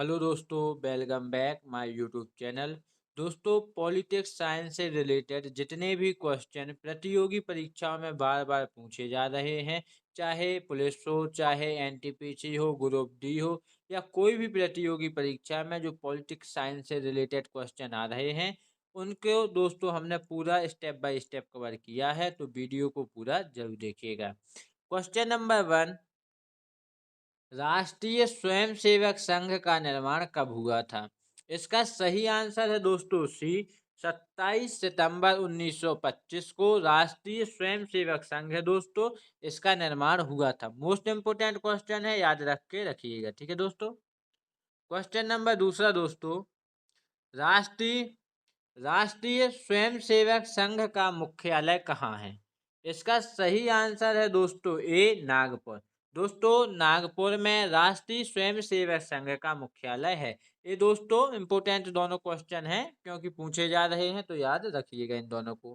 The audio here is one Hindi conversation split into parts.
हेलो दोस्तों, welcome back my YouTube channel. दोस्तों, पॉलिटिक्स साइंस से रिलेटेड जितने भी क्वेश्चन प्रतियोगी परीक्षाओं में बार बार पूछे जा रहे हैं, चाहे पुलिस हो, चाहे एनटीपीसी हो, ग्रुप डी हो, या कोई भी प्रतियोगी परीक्षा में जो पॉलिटिक्स साइंस से रिलेटेड क्वेश्चन आ रहे हैं, उनको दोस्तों हमने पूरा स्टेप बाय स्टेप कवर किया है, तो वीडियो को पूरा जरूर देखिएगा। क्वेश्चन नंबर 1, राष्ट्रीय स्वयंसेवक संघ का निर्माण कब हुआ था? इसका सही आंसर है दोस्तों सी। 27 सितंबर 1925 को राष्ट्रीय स्वयंसेवक संघ है दोस्तों, इसका निर्माण हुआ था। मोस्ट इंपोर्टेंट क्वेश्चन है, याद रख के रखिएगा, ठीक है दोस्तों। क्वेश्चन नंबर दूसरा दोस्तों, राष्ट्रीय राष्ट्रीय स्वयंसेवक संघ का मुख्यालय कहाँ है? इसका सही आंसर है दोस्तों ए, नागपुर। दोस्तों, नागपुर में राष्ट्रीय स्वयंसेवक संघ का मुख्यालय है। ये दोस्तों इंपोर्टेंट दोनों क्वेश्चन हैं, क्योंकि पूछे जा रहे हैं, तो याद रखिएगा इन दोनों को।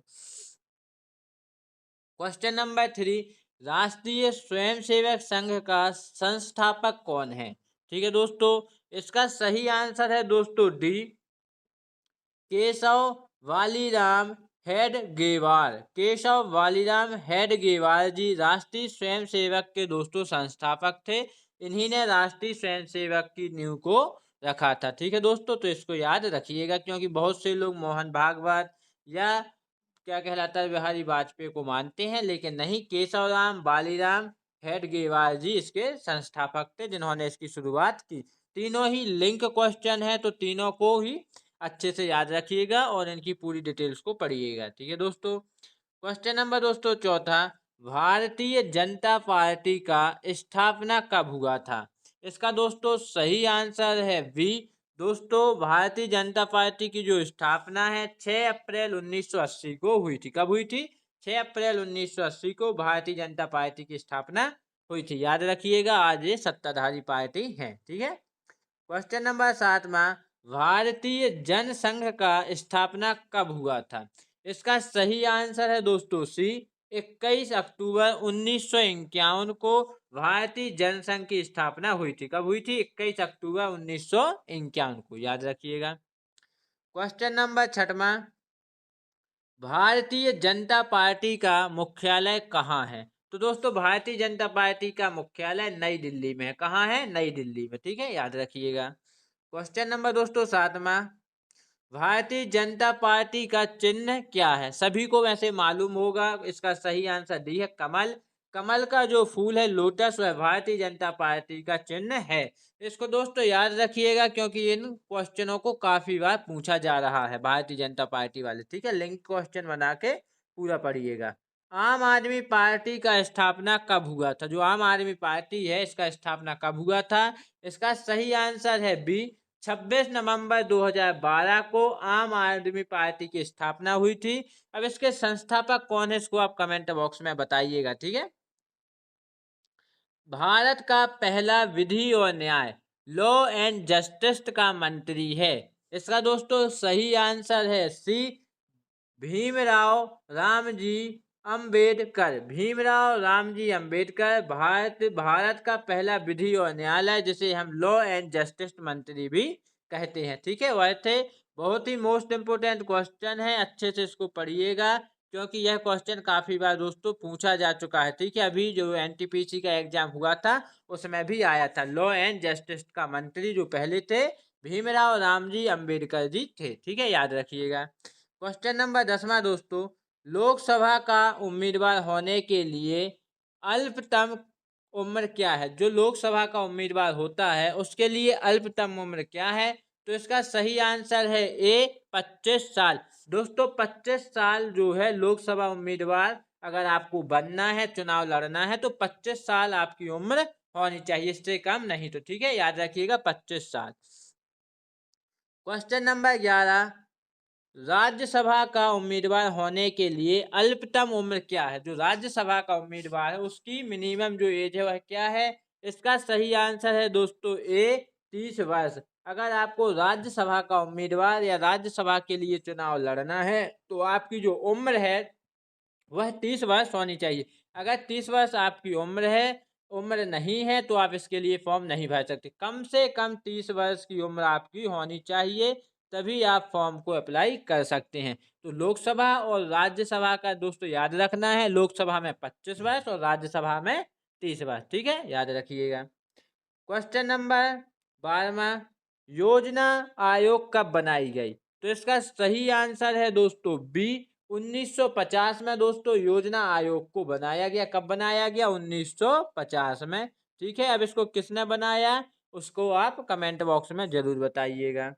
क्वेश्चन नंबर 3, राष्ट्रीय स्वयंसेवक संघ का संस्थापक कौन है? ठीक है दोस्तों, इसका सही आंसर है दोस्तों डी, केशव वालीराम हेडगेवार। केशव वालीराम हेडगेवार जी राष्ट्रीय स्वयंसेवक के दोस्तों संस्थापक थे। इन्हीं ने राष्ट्रीय स्वयंसेवक की नींव को रखा था। ठीक है दोस्तों, तो इसको याद रखिएगा, क्योंकि बहुत से लोग मोहन भागवत या क्या कहलाता है बिहारी वाजपेयी को मानते हैं, लेकिन नहीं, केशव राम बालीराम हेडगेवार जी इसके संस्थापक थे, जिन्होंने इसकी शुरुआत की। तीनों ही लिंक क्वेश्चन है, तो तीनों को ही अच्छे से याद रखिएगा और इनकी पूरी डिटेल्स को पढ़िएगा। ठीक है दोस्तों। क्वेश्चन नंबर दोस्तों चौथा, भारतीय जनता पार्टी का स्थापना कब हुआ था? इसका दोस्तों सही आंसर है बी। दोस्तों, भारतीय जनता पार्टी की जो स्थापना है 6 अप्रैल 1980 को हुई थी। कब हुई थी? 6 अप्रैल 1980 को भारतीय जनता पार्टी की स्थापना हुई थी। याद रखिएगा, आज ये सत्ताधारी पार्टी है। ठीक है। क्वेश्चन नंबर 7वां, भारतीय जनसंघ का स्थापना कब हुआ था? इसका सही आंसर है दोस्तों सी। 21 अक्टूबर 1951 को भारतीय जनसंघ की स्थापना हुई थी। कब हुई थी? 21 अक्टूबर 1951 को, याद रखिएगा। Question number 6वां, Bharatiya Janata party का मुख्यालय कहाँ है? तो दोस्तों, भारतीय जनता पार्टी का मुख्यालय नई दिल्ली में है। कहाँ है? नई दिल्ली में। ठीक है, याद रखिएगा। क्वेश्चन नंबर दोस्तों 7वां, भारतीय जनता पार्टी का चिन्ह क्या है? सभी को वैसे मालूम होगा, इसका सही आंसर डी है कमल। कमल का जो फूल है लोटस, वह भारतीय जनता पार्टी का चिन्ह है। इसको दोस्तों याद रखिएगा, क्योंकि इन क्वेश्चनों को काफी बार पूछा जा रहा है भारतीय जनता पार्टी वाले। ठीक है, लिंक क्वेश्चन बना के पूरा पढ़िएगा। आम आदमी पार्टी का स्थापना कब हुआ था? जो आम आदमी पार्टी है, इसका स्थापना कब हुआ था? इसका सही आंसर है बी। 26 नवंबर 2012 को आम आदमी पार्टी की स्थापना हुई थी। अब इसके संस्थापक कौन है, इसको आप कमेंट बॉक्स में बताइएगा। ठीक है। भारत का पहला विधि और न्याय, लॉ एंड जस्टिस का मंत्री है। इसका दोस्तों सही आंसर है सी, भीमराव रामजी अंबेडकर। भीमराव रामजी अंबेडकर भारत का पहला विधि और न्यायालय, जिसे हम लॉ एंड जस्टिस मंत्री भी कहते हैं। ठीक है, वह थे। बहुत ही मोस्ट इंपोर्टेंट क्वेश्चन है, अच्छे से इसको पढ़िएगा, क्योंकि यह क्वेश्चन काफी बार दोस्तों पूछा जा चुका है। ठीक है, अभी जो एनटीपीसी का एग्जाम हुआ था उसमें भी आया था। लॉ एंड जस्टिस का मंत्री जो पहले थे, भीमराव रामजी अंबेडकर जी थे। ठीक है, याद रखिएगा। क्वेश्चन नंबर 10वां दोस्तों, लोकसभा का उम्मीदवार होने के लिए अल्पतम उम्र क्या है? जो लोकसभा का उम्मीदवार होता है उसके लिए अल्पतम उम्र क्या है? तो इसका सही आंसर है ए, 25 साल। दोस्तों, 25 साल जो है लोकसभा उम्मीदवार अगर आपको बनना है, चुनाव लड़ना है, तो 25 साल आपकी उम्र होनी चाहिए, इससे कम नहीं। तो ठीक है, याद रखिएगा 25 साल। क्वेश्चन नंबर 11, राज्यसभा का उम्मीदवार होने के लिए अल्पतम उम्र क्या है? जो राज्यसभा का उम्मीदवार है उसकी मिनिमम जो एज है वह क्या है? इसका सही आंसर है दोस्तों ए, 30 वर्ष। अगर आपको राज्यसभा का उम्मीदवार या राज्यसभा के लिए चुनाव लड़ना है, तो आपकी जो उम्र है वह 30 वर्ष होनी चाहिए। अगर 30 वर्ष आपकी उम्र है, उम्र नहीं है तो आप इसके लिए फॉर्म नहीं भर सकते। कम से कम 30 वर्ष की उम्र आपकी होनी चाहिए, तभी आप फॉर्म को अप्लाई कर सकते हैं। तो लोकसभा और राज्यसभा का दोस्तों याद रखना है, लोकसभा में 25 वर्ष और राज्यसभा में 30 वर्ष, ठीक है, याद रखिएगा। क्वेश्चन नंबर 12वां, योजना आयोग कब बनाई गई? तो इसका सही आंसर है दोस्तों बी, 1950 में दोस्तों योजना आयोग को बनाया गया। कब बनाया गया? 1950 में। ठीक है, अब इसको किसने बनाया उसको आप कमेंट बॉक्स में जरूर बताइएगा।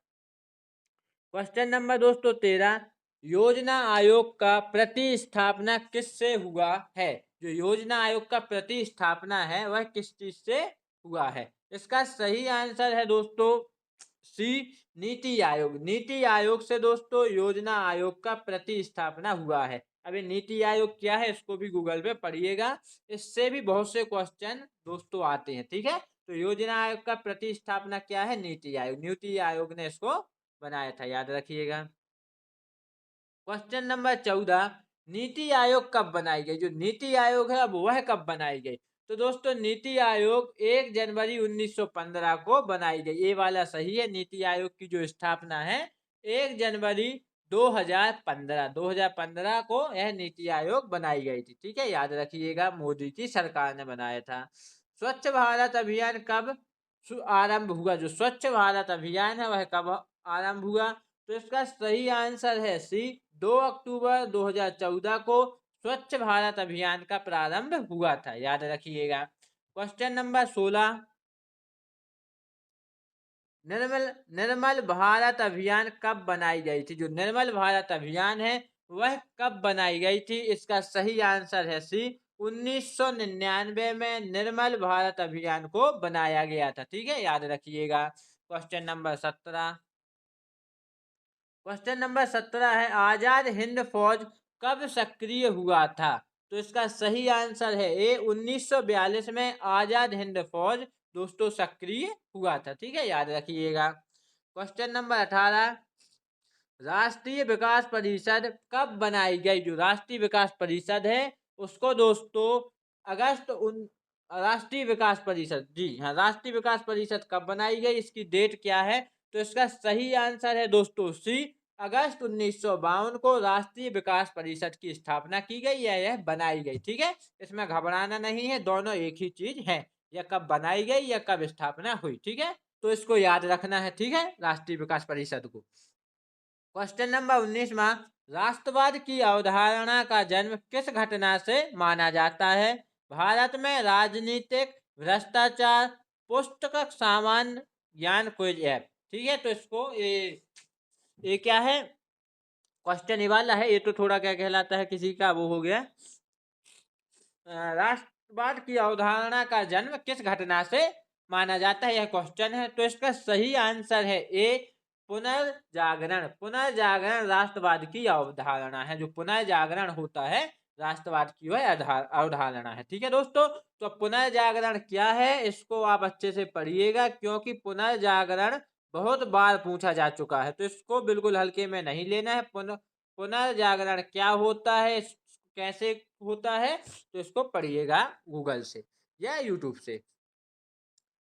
क्वेश्चन नंबर दोस्तों 13, योजना आयोग का प्रतिस्थापना किससे हुआ है? जो योजना आयोग का प्रतिस्थापना है वह किस चीज से हुआ है? इसका सही आंसर है दोस्तों सी, नीति आयोग। नीति आयोग से दोस्तों योजना आयोग का प्रतिस्थापना हुआ है। अभी नीति आयोग क्या है इसको भी गूगल पे पढ़िएगा, इससे भी बहुत से क्वेश्चन दोस्तों आते हैं। ठीक है, तो योजना आयोग का प्रतिस्थापना क्या है? नीति आयोग। नीति आयोग ने इसको बनाया था, याद रखिएगा। क्वेश्चन नंबर 14, नीति आयोग कब बनाई गई? जो नीति आयोग है अब वह कब बनाई गई? तो दोस्तों नीति आयोग 1 जनवरी 1915 को बनाई गई। ये वाला सही है। नीति आयोग की जो स्थापना है 1 जनवरी 2015 को यह नीति आयोग बनाई गई थी। ठीक है, याद रखिएगा, मोदी की सरकार ने बनाया था। स्वच्छ भारत अभियान कब आरंभ हुआ? जो स्वच्छ भारत अभियान है वह कब आरंभ हुआ? तो इसका सही आंसर है सी, 2 अक्टूबर 2014 को स्वच्छ भारत अभियान का प्रारंभ हुआ था, याद रखिएगा। क्वेश्चन नंबर 16, निर्मल भारत अभियान कब बनाई गई थी? जो निर्मल भारत अभियान है वह कब बनाई गई थी? इसका सही आंसर है सी, 1999 में निर्मल भारत अभियान को बनाया गया था। ठीक है, याद रखिएगा। क्वेश्चन नंबर 17, क्वेश्चन नंबर 17 है, आजाद हिंद फौज कब सक्रिय हुआ था? तो इसका सही आंसर है ए, 1942 में आजाद हिंद फौज दोस्तों सक्रिय हुआ था। ठीक है, याद रखिएगा। क्वेश्चन नंबर 18, राष्ट्रीय विकास परिषद कब बनाई गई? जो राष्ट्रीय विकास परिषद है उसको दोस्तों अगस्त उन राष्ट्रीय विकास परिषद, जी हाँ, राष्ट्रीय विकास परिषद कब बनाई गई, इसकी डेट क्या है? तो इसका सही आंसर है दोस्तों सी, अगस्त 1952 को राष्ट्रीय विकास परिषद की स्थापना की गई या यह बनाई गई। ठीक है, इसमें घबराना नहीं है, दोनों एक ही चीज है, या कब बनाई गई या कब स्थापना हुई। ठीक है, तो इसको याद रखना है। ठीक है, राष्ट्रीय विकास परिषद को। क्वेश्चन नंबर 19वां, राष्ट्रवाद की अवधारणा का जन्म किस घटना से माना जाता है? भारत में राजनीतिक भ्रष्टाचार, पुस्तक सामान्य ज्ञान क्विज ऐप। ठीक है, तो इसको ये क्या है, क्वेश्चन ये वाला है, ये तो थोड़ा क्या कहलाता है किसी का वो हो गया। राष्ट्रवाद की अवधारणा का जन्म किस घटना से माना जाता है, यह क्वेश्चन है। तो इसका सही आंसर है ए, पुनर्जागरण। पुनर्जागरण राष्ट्रवाद की अवधारणा है। जो पुनर्जागरण होता है राष्ट्रवाद की वह अवधारणा है। ठीक है दोस्तों, तो पुनर्जागरण क्या है इसको आप अच्छे से पढ़िएगा, क्योंकि पुनर्जागरण बहुत बार पूछा जा चुका है, तो इसको बिल्कुल हल्के में नहीं लेना है। पुनर्जागरण क्या होता है, कैसे होता है, तो इसको पढ़िएगा गूगल से या यूट्यूब से।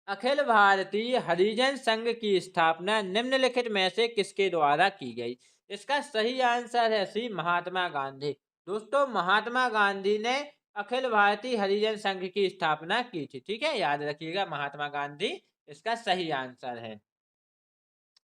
अखिल भारतीय हरिजन संघ की स्थापना निम्नलिखित में से किसके द्वारा की गई? इसका सही आंसर है सी, महात्मा गांधी। दोस्तों महात्मा गांधी ने अखिल भारतीय हरिजन संघ की स्थापना की थी। ठीक है, याद रखिएगा, महात्मा गांधी इसका सही आंसर है।